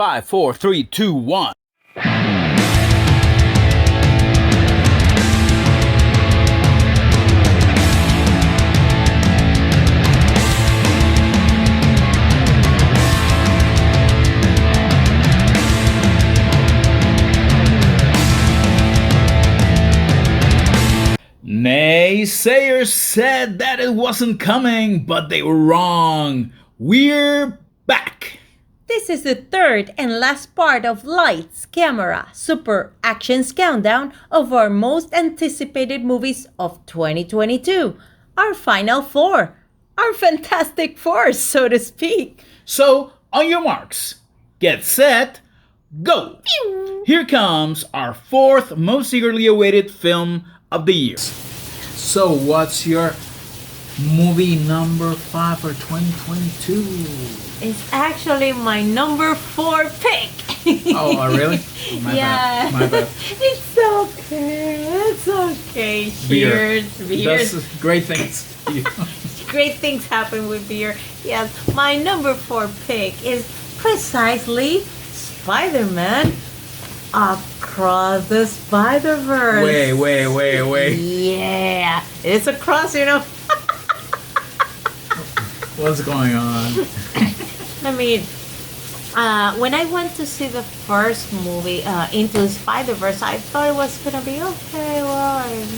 Five, four, three, two, one. Naysayers said that it wasn't coming, but they were wrong. We're back. This is the third and last part of Lights, Camera, Super Actions Countdown of our most anticipated movies of 2022. Our final four. Our Fantastic Four, so to speak. So, on your marks, get set, go. Here comes our fourth most eagerly awaited film of the year. So, what's your movie number 5 for 2022? It's actually my number 4 pick. Oh, really? My Yeah. bad. My bad. It's okay. It's okay. Beer. Cheers. That's great things. Great things happen with beer. Yes, my number 4 pick is precisely Spider-Man Across the Spider-Verse. Wait. Yeah, it's across, you know. What's going on? I mean, when I went to see the first movie, Into the Spider-Verse, I thought it was gonna be okay, well, an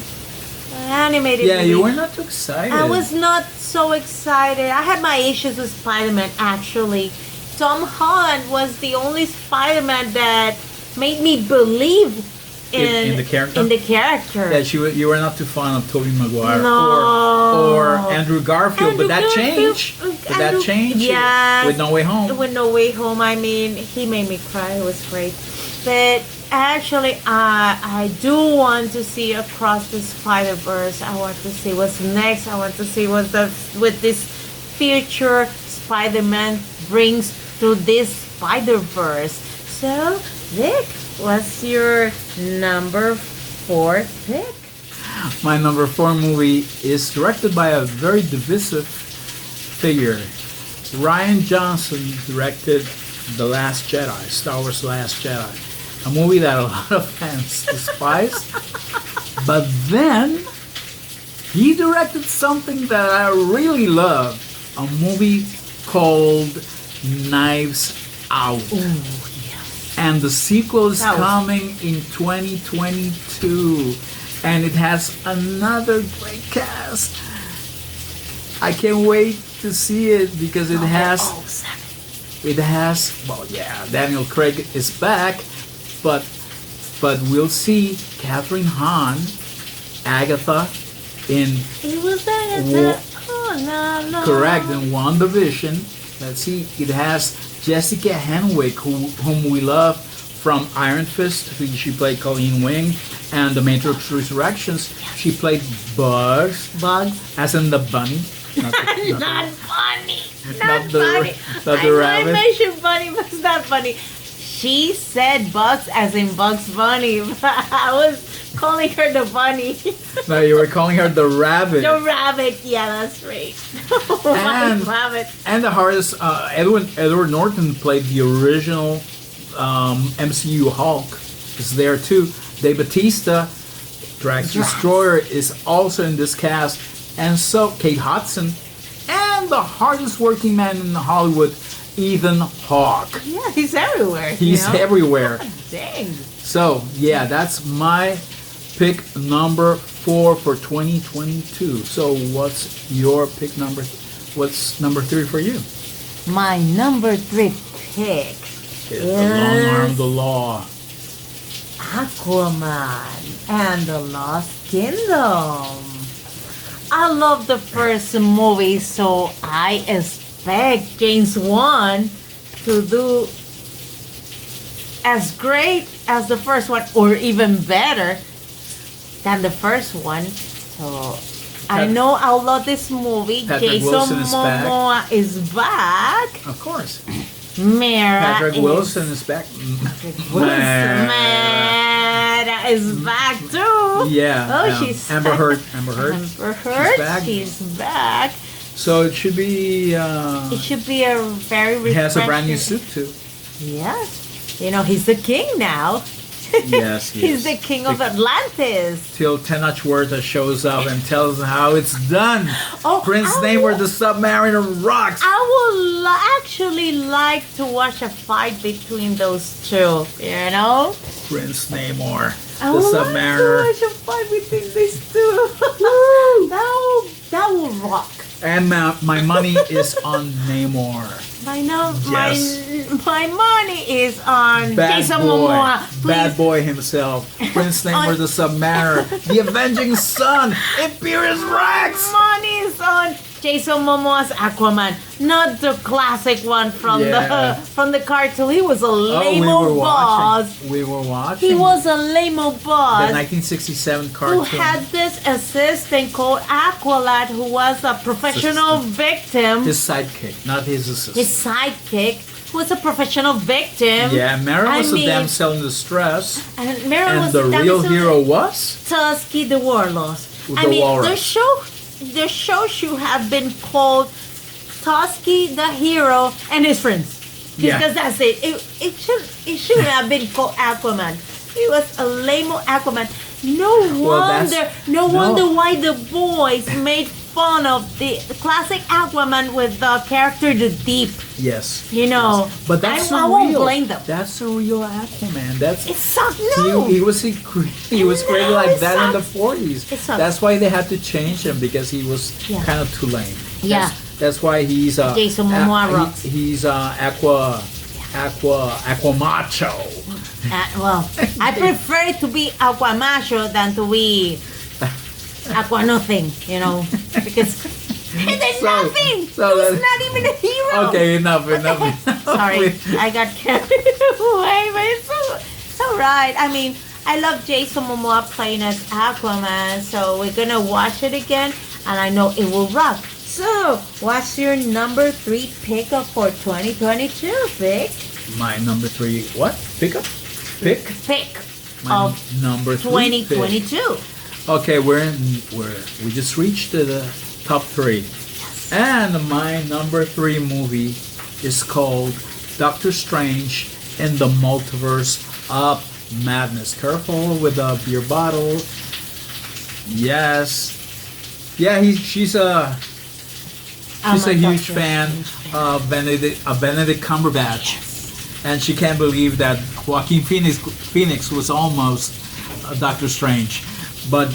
animated Yeah, movie. you were not too excited. I was not so excited. I had my issues with Spider-Man, actually. Tom Holland was the only Spider-Man that made me believe In the character? In the character. Yeah, you were not too fond of Tobey Maguire No. or Andrew Garfield, Andrew but that Garfield- changed. Andrew- Yes. With No Way Home. With No Way Home, I mean, he made me cry. It was great. But actually, I do want to see Across the Spider-Verse. I want to see what's next. I want to see what this future Spider-Man brings to this Spider-Verse. So, Vic, what's your number 4 pick? My number 4 movie is directed by a very divisive figure. Ryan Johnson directed The Last Jedi, Star Wars Last Jedi. A movie that a lot of fans despise. But then, he directed something that I really love. A movie called Knives Out. And the sequel is That was- coming in 2022. And it has another great cast. I can't wait to see it because it has, well, yeah, Daniel Craig is back, but we'll see Catherine Hahn, Agatha in It was that. Wa- Oh, no. correct in WandaVision. Let's see, it has Jessica Henwick, whom we love from Iron Fist. She played Colleen Wing, and The Matrix Resurrections. She played Bugs, Bugs. as in the bunny. Not the- Not funny. Not Not the- funny. not the I rabbit. mentioned bunny, but it's not funny. She said Bugs as in Bugs Bunny. I was calling her the bunny. No, you were calling her the rabbit. The rabbit. Yeah, that's right. And- Rabbit. And the hardest, Edward Norton played the original MCU Hulk. Is there too. Dave Bautista, Drax Destroyer, is also in this cast. And so, Kate Hudson. And the hardest working man in Hollywood, Ethan Hawke. Yeah, he's everywhere. He's you know? everywhere. Dang. So, yeah, that's my pick number 4 for 2022. So, what's your pick number? What's number 3 for you? My number 3 pick It's The Long Arm of is the Law. Aquaman and the Lost Kingdom. I love the first movie, so I expect James Wan to do as great as the first one, or even better than the first one. So I know I love this movie. Patrick Jason Wilson is back. Momoa is back. Of course. Mara Patrick is Wilson is back. Mara is back too. Yeah. Oh, she's Amber Heard. Amber Heard. Amber Heard. back. She's back. So it should be. It should be a very He has a brand new refreshing- suit too. Yes. He's the king now. Yes, He's the king of Atlantis. Till Tenochhuerta shows up and tells them how it's done. Oh, Prince Namor the Submariner rocks. I would actually like to watch a fight between those two, Prince Namor I the would Submariner. like to watch a fight between these two. that will rock. And my money is on Namor. Yes. my money is on Bad Jason boy. Momoa. Please. Bad boy himself. Prince Namor the Submariner. The Avenging Sun. Imperious Rex. Money is on Jason Momoa's Aquaman, not the classic one from Yeah. the cartoon. He was a lame Oh, boss. we were watching. He was a lame boss. The 1967 cartoon. Who had this assistant called Aqualad, who was a professional victim. His sidekick, not his assistant. His sidekick was a professional victim. Yeah, Mera was a damsel in distress. And Mera And was the real damsel- hero was? Tusky the Warlord. The walrus. The show should have been called Tusky the Hero and his friends. Yeah. Because that's it. It should have been called Aquaman. He was a lame Aquaman. No wonder why the boys made fun of the classic Aquaman with the character The Deep. Yes. Yes. But that's the I real. won't blame them. That's the real Aquaman. That's It sucked. No. he was created No, like it that in the sucks. 40s. It sucks. That's why they had to change him because he was kind of too lame. Yeah. That's why he's Jason Momoa rocks. He's aqua macho. Well, I prefer it to be Aquamacho than to be Aqua nothing, because and then nothing. He's not even a hero. Okay, enough. Sorry, I got carried away, but it's all right. I mean, I love Jason Momoa playing as Aquaman, so we're gonna watch it again, and I know it will rock. So, what's your number 3 pickup for 2022, Vic? My number 3, what? Pick? My of number 3 2022. Okay, we just reached the top 3. And my number 3 movie is called Doctor Strange in the Multiverse of Madness. Careful with the beer bottle. Yes. Yeah, she's a huge fan of Benedict Cumberbatch. And she can't believe that Joaquin Phoenix was almost Doctor Strange. But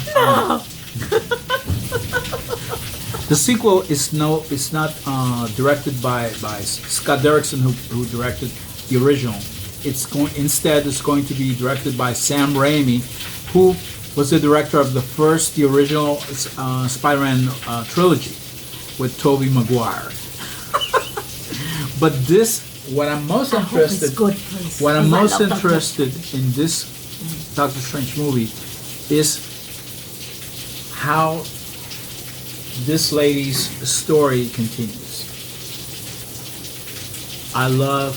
the sequel is not directed by Scott Derrickson, who directed the original. Instead it's going to be directed by Sam Raimi, who was the director of the original Spider-Man trilogy with Tobey Maguire. But what I'm most interested in this Doctor Strange movie is how this lady's story continues. I love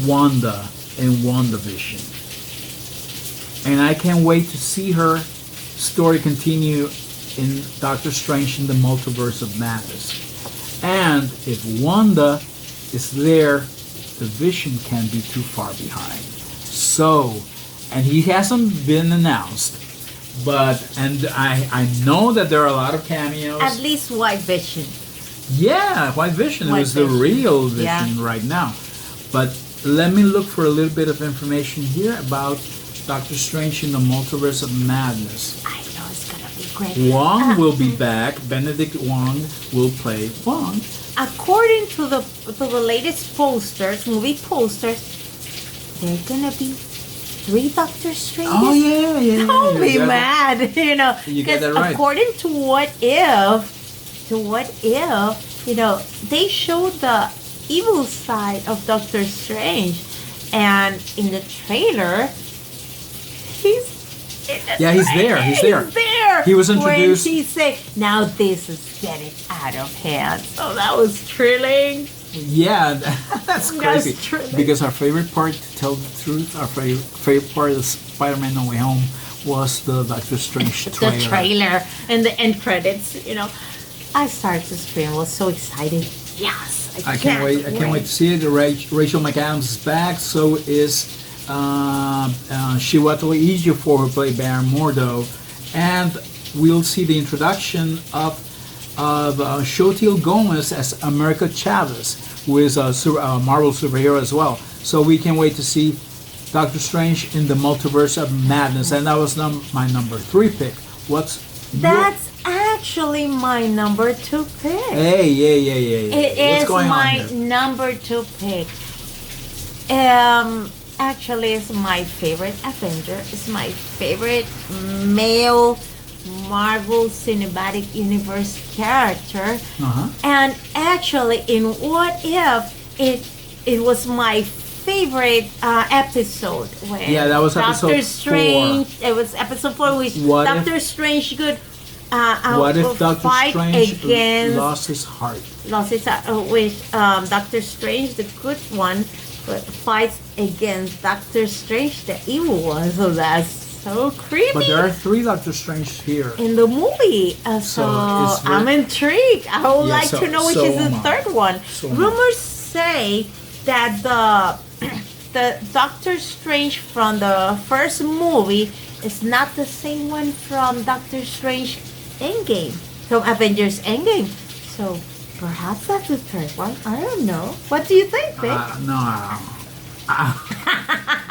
Wanda in WandaVision, and I can't wait to see her story continue in Doctor Strange in the Multiverse of Madness. And if Wanda is there, the Vision can't be too far behind. So, and he hasn't been announced, and I know that there are a lot of cameos. At least White Vision. Yeah, White Vision is the real Vision right now. But let me look for a little bit of information here about Doctor Strange in the Multiverse of Madness. I know it's gonna be great. Wong will be back. Benedict Wong will play Wong. According to the latest movie posters, there are gonna be 3 Doctor Stranges. Oh yeah. Don't be mad, You get that right. According to What If, they showed the evil side of Doctor Strange, and in the trailer, he's there. He's there. He was introduced. When he said, "Now this is getting out of hand," so that was thrilling. Yeah, that's crazy. Thrilling. Because our favorite part, to tell the truth, our favorite part of Spider-Man No Way Home was the Doctor Strange trailer. The trailer and the end credits. I started to scream. I was so excited. Yes, I can't wait. I can't wait to see it. Rachel McAdams is back. So is Chiwetel Ejiofor, who played Baron Mordo, and we'll see the introduction of Xochitl Gomez as America Chavez, who is a Marvel superhero as well. So we can wait to see Doctor Strange in the Multiverse of Madness, and that was my number 3 pick. That's actually my number 2 pick. Hey. It What's is going my on here? number 2 pick. Actually, it's my favorite Avenger. It's my favorite male Marvel Cinematic Universe character. And actually, in What If, it was my favorite episode when that was episode Doctor 4. Strange. It was episode 4, which Doctor Strange could. What if Doctor fight Strange against lost his heart? with Doctor Strange, the good one, but fights against Doctor Strange, the evil one. So that's so creepy. But there are 3 Doctor Strange here. In the movie, so I'm intrigued. I would like to know which is the third one. Rumors say that the Doctor Strange from the first movie is not the same one from Doctor Strange Endgame, from Avengers Endgame. So perhaps that's the third one. I don't know. What do you think, Vic? No.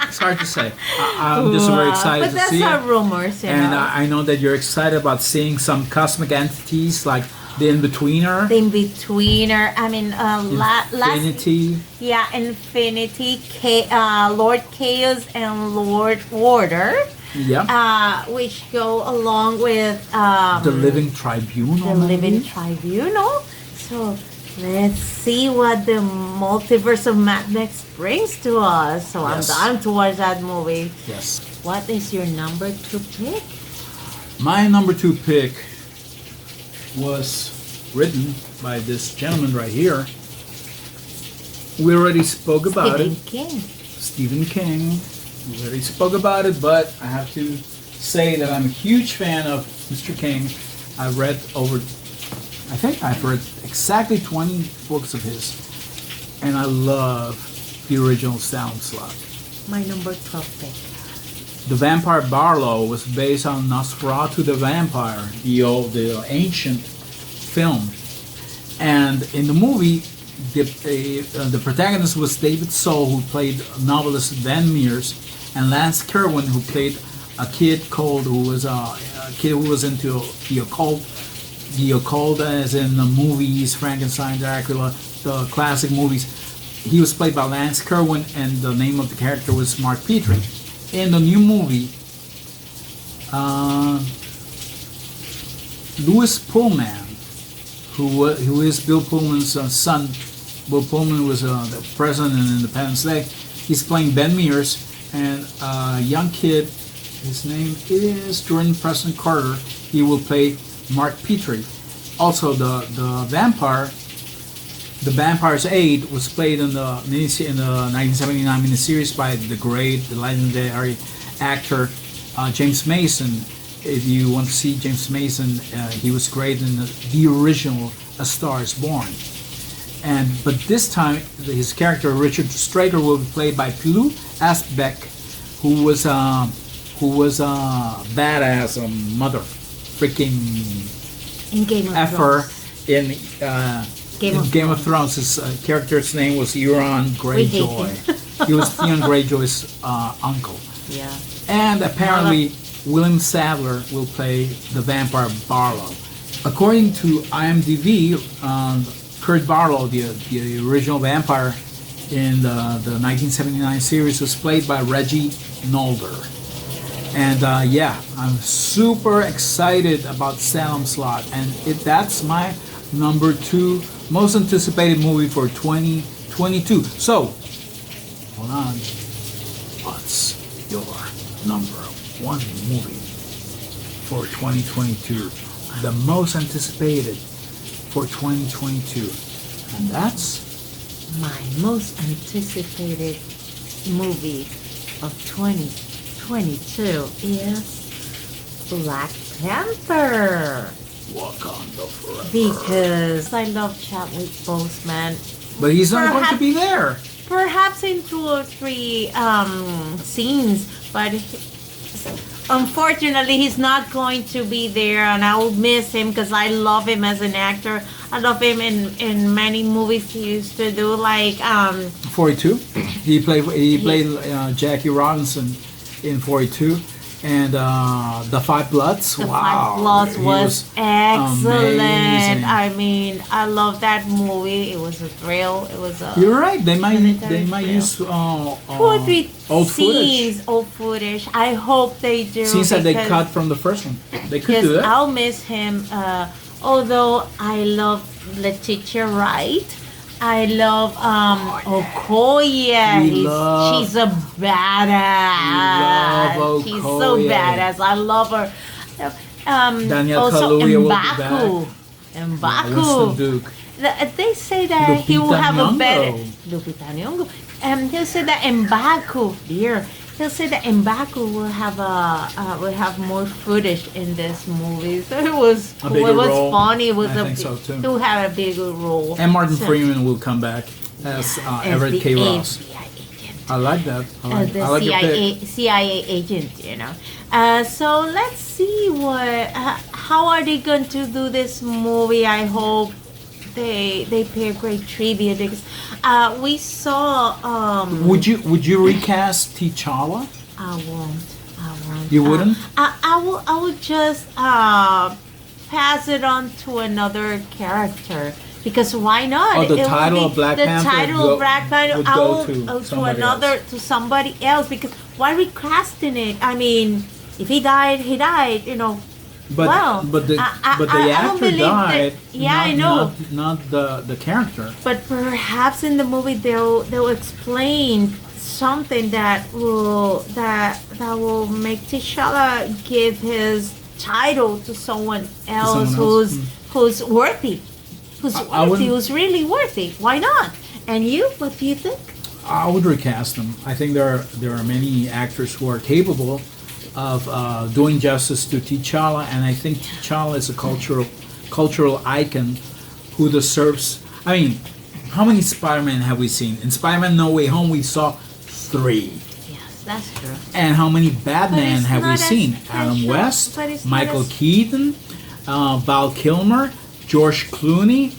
It's hard to say. I'm just very excited to see it. But that's our rumors, And I know that you're excited about seeing some cosmic entities like the In-Betweener. The In-Betweener. I mean, Infinity. Infinity, Lord Chaos, and Lord Order. Yeah. Which go along with the Living Tribunal. The Living Tribunal. So let's see what the Multiverse of Madness brings to us. So Yes. I'm down to watch that movie. Yes. What is your number 2 pick? My number 2 pick was written by this gentleman right here. We already spoke about it. Stephen King. We already spoke about it, but I have to say that I'm a huge fan of Mr. King. I've read I've read exactly 20 books of his, and I love the original Salem Slot. My number 12 pick. The Vampire Barlow was based on Nosferatu the Vampire, the ancient film. And in the movie, the protagonist was David Soul, who played novelist Van Meers, and Lance Kerwin, who played a kid who was into the occult. The occult, as in the movies, Frankenstein, Dracula, the classic movies. He was played by Lance Kerwin, and the name of the character was Mark Petrie. In the new movie, Louis Pullman, who is Bill Pullman's son. Bill Pullman was the president in Independence Day. He's playing Ben Mears, and a young kid, his name is Jordan Preston Carter. He will play Mark Petrie. Also, the Vampire's Aide was played in the 1979 miniseries by the legendary actor James Mason. If you want to see James Mason, he was great in the original A Star Is Born. But this time, his character Richard Straker will be played by Pilou Asbæk, who was badass mother freaking in Game of Thrones. In Game of Thrones, his character's name was Euron Greyjoy. He was Theon Greyjoy's uncle. Yeah. And apparently, William Sadler will play the Vampire Barlow. According to IMDb, Kurt Barlow, the original vampire in the 1979 series, was played by Reggie Nolder. And I'm super excited about Salem Slot, and that's my number 2 most anticipated movie for 2022. So, hold on. What's your number 1 movie for 2022? The most anticipated for 2022. And that's my most anticipated movie of 2022 is Black Panther. Wakanda forever. because I love Chadwick Boseman. But he's not going to Perhaps- be there. Perhaps in 2 or 3 scenes, but unfortunately he's not going to be there, and I will miss him because I love him as an actor. I love him in many movies he used to do, like 42. He played Jackie Robinson in 42, and The Five Bloods. The wow, Five Bloods He was excellent. amazing. I mean, I love that movie. It was a thrill. It was a You're right. They might Military use 2 or 3 old scenes, footage. old footage. I hope they do. Scenes that they because- cut from the first one. They could Yes, do that. I'll miss him. Although I love Letitia Wright, I love Okoye. She's a badass. We love She's so Okoye. badass. I love her. Daniel Also, Kaluuya will be M'Baku. Winston M'Baku. Duke. They say that he will Lupita have a Nyong'o. better Lupita Nyong'o. He'll say that M'Baku, dear. He'll say that M'Baku will have more footage in this movie. So it was A bigger role. funny. It was I think so, too. He will have a bigger role. And Martin So- Freeman will come back as as Everett the K. Ross. FBI agent. I like that. As the I like your pick. CIA agent, So let's see how are they going to do this movie. I hope they pay a great tribute because we saw Would you recast T'Challa? I won't. You wouldn't? I will just pass it on to another character. Because why not? Oh, the It will title be- of Black Panther The title would of Black Panther would I go will to to somebody another else. to somebody else. Because why recasting it? I mean, if he died, he died. But Well, but the I don't actor believe that- died. yeah, I know. Not the character. But perhaps in the movie they'll explain something that will make T'Challa give his title to someone else, someone else? who's worthy, I wouldn't- who's really worthy. Why not? And you, what do you think? I would recast them. I think there are many actors who are capable of doing justice to T'Challa, and I think T'Challa is a cultural icon who deserves. I mean, how many Spider-Man have we seen? In Spider-Man No Way Home, we saw 3. Yes, that's true. And how many Batman it's have we not as seen? Adam special, West, but it's not Michael as- Keaton, Val Kilmer, George Clooney,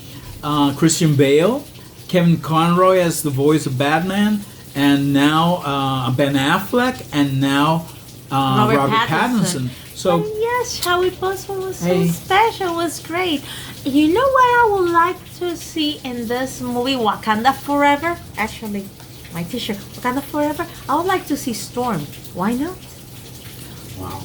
Christian Bale, Kevin Conroy as the voice of Batman, and now Ben Affleck, and now Robert Pattinson. So And yes, Chadwick Boseman was so Hey. special. Was great. You know what I would like to see in this movie, Wakanda Forever? Actually, my T-shirt, Wakanda Forever. I would like to see Storm. Why not? wow,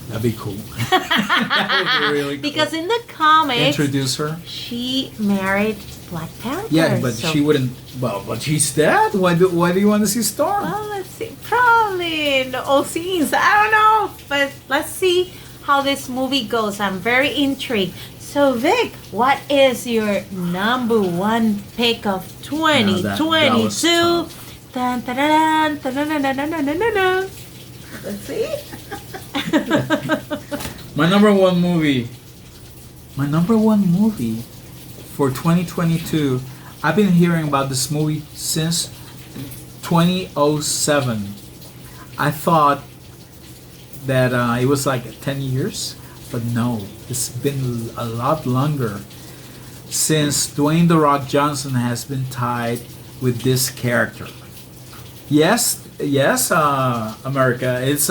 that'd be cool. That would be really cool. Because in the comics, Introduce her. she married Black Panther. Yeah, but so- she wouldn't. Well, but she's dead. Why do you want to see Storm? Well, let's see. Probably in the old scenes. I don't know. But let's see how this movie goes. I'm very intrigued. So, Vic, what is your number one pick of That 2022? was tough. Dun, dun, dun, dun, dun, dun, dun, dun, dun, dun, dun, dun. Let's see. My number one movie for 2022. I've been hearing about this movie since 2007. I thought that it was like 10 years, but no, it's been a lot longer since Dwayne The Rock Johnson has been tied with this character. Yes, America. It's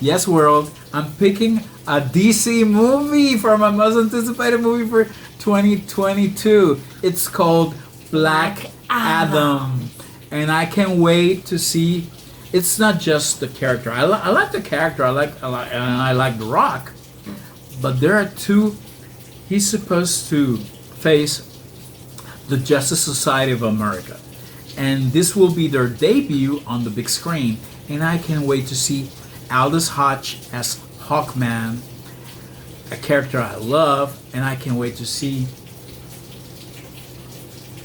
yes, world. I'm picking a DC movie for my most anticipated movie for 2022. It's called Black Adam, and I can't wait to see. It's not just the character. I like the character. I like The Rock, but there are two. He's supposed to face the Justice Society of America, and this will be their debut on the big screen. And I can't wait to see Aldous Hodge as Hawkman, a character I love, and I can't wait to see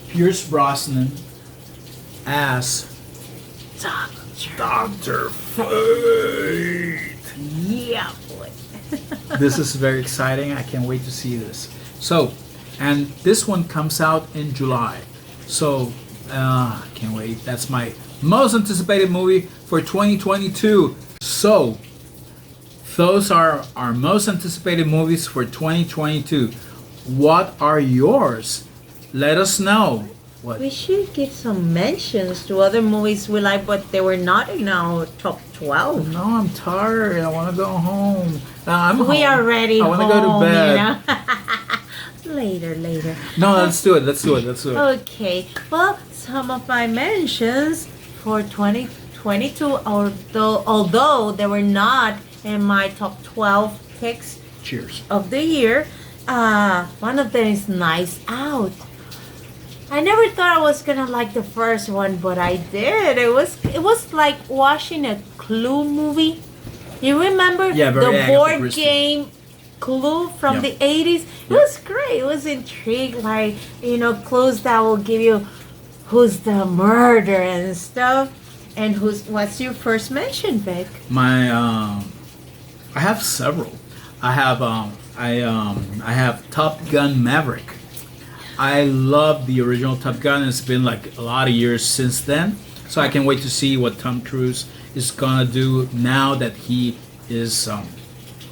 Pierce Brosnan as Dr. Fate. Yeah, boy. This is very exciting. I can't wait to see this. So, and this one comes out in July. So, I can't wait. That's my most anticipated movie for 2022. So, those are our most anticipated movies for 2022. What are yours? Let us know. What? We should give some mentions to other movies we like, but they were not in our top 12. No, I'm tired. I want to go home. We home. are ready. I want to go to bed. Later. No, let's do it. Let's do it. Let's do it. Okay. Well, some of my mentions for 2022, although they were not in my top 12 picks Cheers. of the year, one of them is Nice Out. I never thought I was gonna like the first one, but I did. It was like watching a Clue movie. You remember Yeah, very the Agatha board Christie. game Clue from Yep. the 80s? It was great. It was intrigued, like, clues that will give you who's the murderer and stuff. And what's your first mention, Vic? My I have several. I have Top Gun Maverick. I love the original Top Gun. It's been like a lot of years since then, so I can't wait to see what Tom Cruise is gonna do now that he is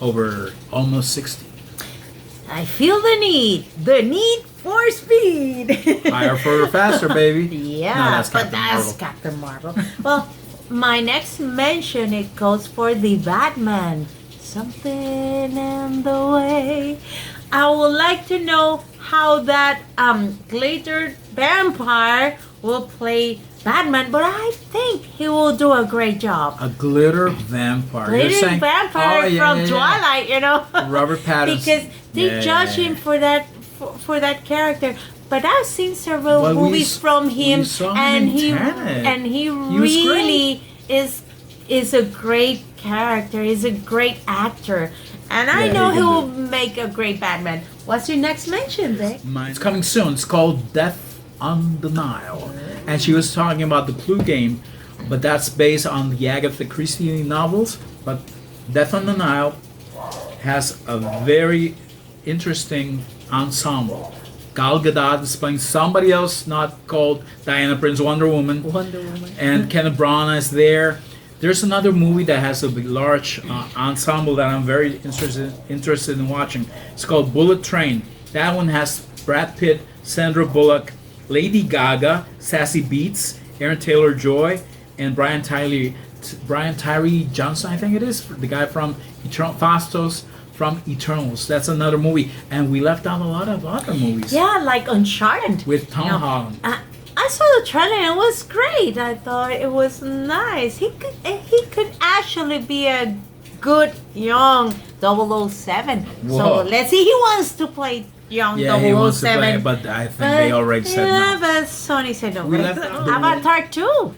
over almost 60. I feel the need for speed. Higher, further, faster, baby. Yeah, No, that's but Captain that's Marvel. Captain Marvel. Well, my next mention, it goes for the Batman. Something in the way. I would like to know how that glittered vampire will play Batman, but I think he will do a great job. A glitter vampire. You're Glitter saying- vampire Oh, yeah, from yeah, yeah. Twilight, Robert Pattinson. because they Yeah, judge yeah, him yeah. for that character. But I've seen several Well, we movies s- from him, we saw him and in Tenet. he was really is a great character. He's a great actor, and I Yeah, know he he can will do make a great Batman. What's your next mention, Vic? It's coming soon. It's called Death on the Nile. And she was talking about the Clue game, but that's based on the Agatha Christie novels. But Death on the Nile has a very interesting ensemble. Gal Gadot is playing somebody else not called Diana Prince Wonder Woman. Wonder Woman. And Kenneth Branagh is there. There's another movie that has a big, large ensemble that I'm very interested in watching. It's called Bullet Train. That one has Brad Pitt, Sandra Bullock, Lady Gaga, Sassy Beats, Aaron Taylor Joy, and Brian Tyree Johnson, I think it is, the guy from Fastos from Eternals. That's another movie, and we left out a lot of other movies. Yeah, like Uncharted. With Tom Holland. I saw the trailer and it was great. I thought it was nice. He could actually be a good young 007. Whoa. So let's see. He wants to play young Yeah, he wants to 007. play it, but I think they already said yeah, no. but Sony said no. We left out the- Avatar 2.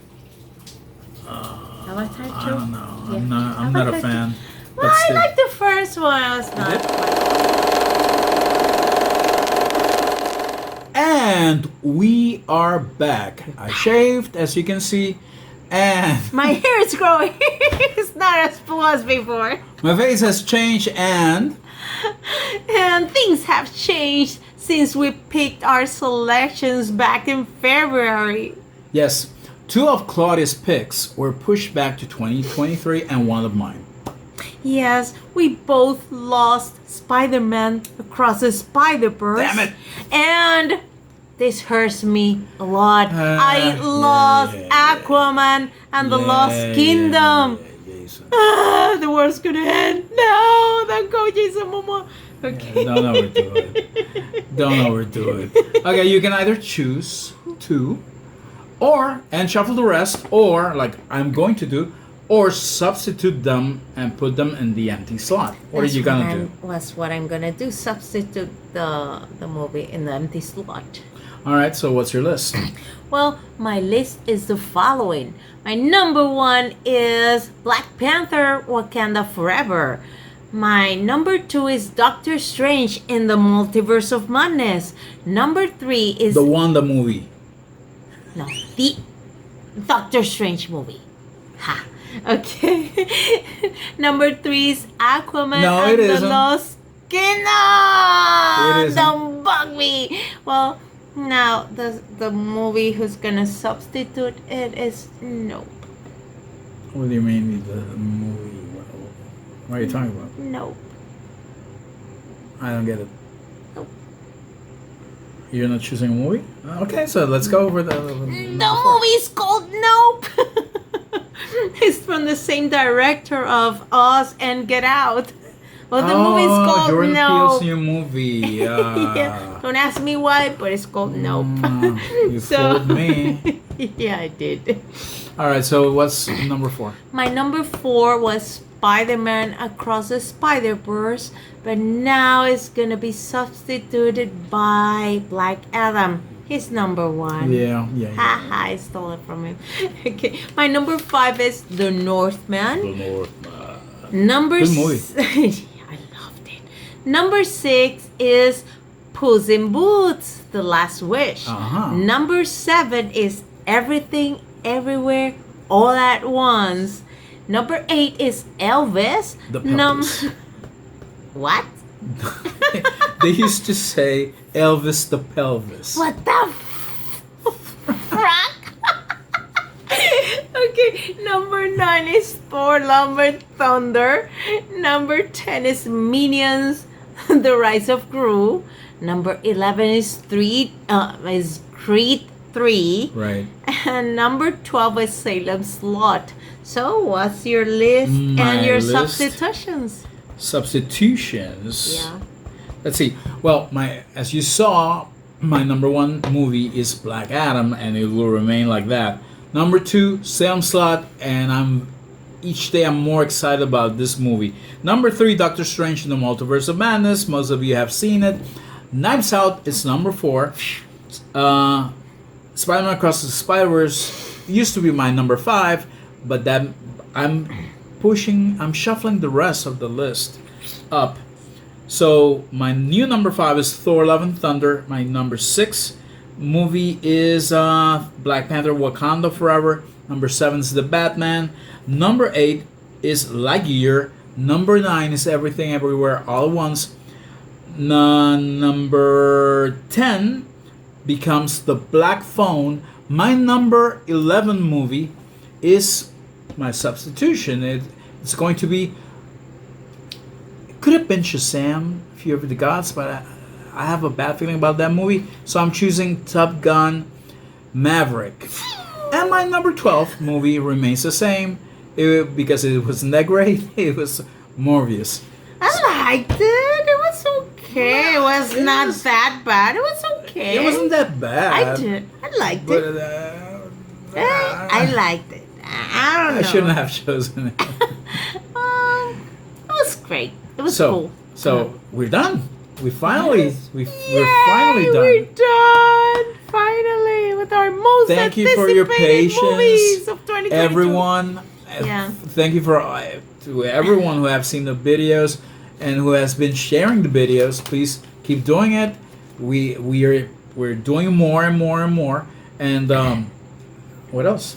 Avatar 2. I don't know. Yeah. I'm not a Avatar fan. 2. Well, I still. like the first one. It was not. And we are back. I shaved, as you can see, and My hair is growing. It's not as full as before. my face has changed, and And things have changed since we picked our selections back in February. yes, 2 of Claudia's picks were pushed back to 2023 and 1 of mine. Yes, we both lost Spider-Man Across the Spider-Verse. Damn it. And this hurts me a lot. I lost Aquaman and the Lost Kingdom. Ah, the world's gonna end. No, don't go, Jason Momoa. Okay. Don't overdo it. Don't overdo it. Okay, you can either choose 2, and shuffle the rest, or, like I'm going to do, or substitute them and put them in the empty slot. What are you gonna do? That's what I'm gonna do. Substitute the movie in the empty slot. All right, so what's your list? Well, my list is the following. My number 1 is Black Panther Wakanda Forever. My number 2 is Doctor Strange in the Multiverse of Madness. Number 3 is The Wanda movie. no, the Doctor Strange movie. Ha. Okay. Number 3 is Aquaman No, and it the isn't. Lost Kingdom. It isn't. Don't bug me. Well, now the movie who's gonna substitute it is Nope. What do you mean the movie? What are you talking about? Nope. I don't get it. Nope. You're not choosing a movie? Okay, so let's go over the Movie's called Nope. It's from the same director of Oz and Get Out. Well, the movie's called Jordan Nope. Peele's new movie. Yeah. Don't ask me why, but it's called Nope. You fooled me. Yeah, I did. All right, so what's number 4? My number 4 was Spider-Man Across the Spider-Verse, but now it's gonna be substituted by Black Adam. He's number 1. Yeah. Haha, I stole it from him. Okay, my number 5 is The Northman. Number Good movie. I loved it. Number 6 is Puss in Boots: The Last Wish. Uh-huh. Number 7 is Everything, Everywhere, All at Once. Number 8 is Elvis. The Pelvis. What? They used to say Elvis the Pelvis. What the frack? Okay, number 9 is Thor: Love and Thunder. Number 10 is Minions: The Rise of Gru. Number 11 is Creed 3. Right. And number 12 is Salem's Lot. So, what's your list My and your list? substitutions? Substitutions. Yeah. Let's see. Well, as you saw, my number 1 movie is Black Adam, and it will remain like that. Number 2, Sam Slot, and each day I'm more excited about this movie. Number 3, Doctor Strange in the Multiverse of Madness. Most of you have seen it. Knives Out is number 4. Spider-Man Across the Spider-Verse used to be my number 5, but then I'm shuffling the rest of the list up. So my new number 5 is Thor: Love and Thunder. My number 6 movie is Black Panther: Wakanda Forever. Number 7 is The Batman. Number 8 is Lightyear. Number 9 is Everything Everywhere All at Once. Number 10 becomes The Black Phone. My number 11 movie is my substitution. It's going to be, it could have been Shazam, Fear of the Gods, but I have a bad feeling about that movie, so I'm choosing Top Gun Maverick. And my number 12 movie remains the same, because it wasn't that great. It was Morbius. I liked it. It was okay. It was not that bad. It was okay. It wasn't that bad. I did. I liked But it. I liked it. I don't know. I shouldn't have chosen it. It was great. It was cool. So we're done. We're finally done. We're done finally with our most Thank you for your anticipated movies patience, of 2022. everyone. Yeah. Thank you to everyone who have seen the videos and who has been sharing the videos. Please keep doing it. We're doing more and more and more. And what else?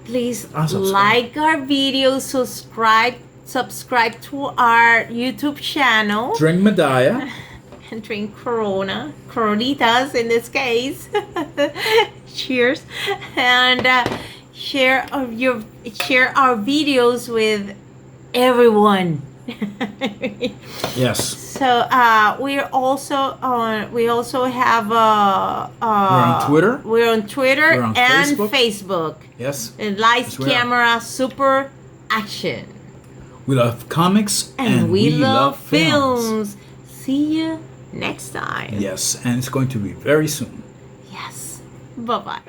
Please Subscribe. like our videos, subscribe to our YouTube channel, Drink Medaya. and drink Coronitas in this case. Cheers, and share our videos with everyone. Yes. So we also have We're on Twitter. We're on Twitter We're on and Facebook. Facebook. Yes. And Lights, Yes, we are. Camera, Super Action. We love comics And we love films. See you next time. Yes, and it's going to be very soon. Yes. Bye-bye.